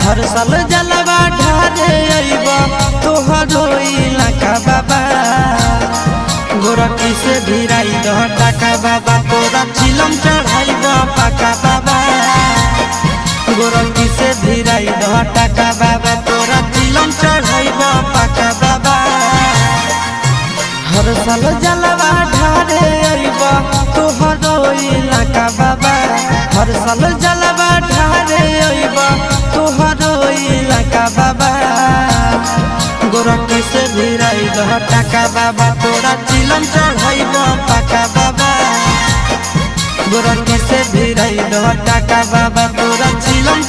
हर साल जलवा ढारे अइबा तोहरो इलाका बाबा गोरखी से भिराई दह टाका बाबा तोरा चिलम चढ़ाइबा पाका बाबा गोरखी से भिराई दह टाका बाबा तोरा चिलम चढ़ाइबा पाका बाबा हर साल जलवा ढारे अइबा तोहरो इलाका बाबा हर साल जलवा ढारे अइबा तोहरो इलाका बाबा गोरखी से भिराई दह टाका बाबा तोरा चिलम चढ़ाइबा पाका बाबा गोरखी से भिराई दह टाका बाबा तोरा चिलम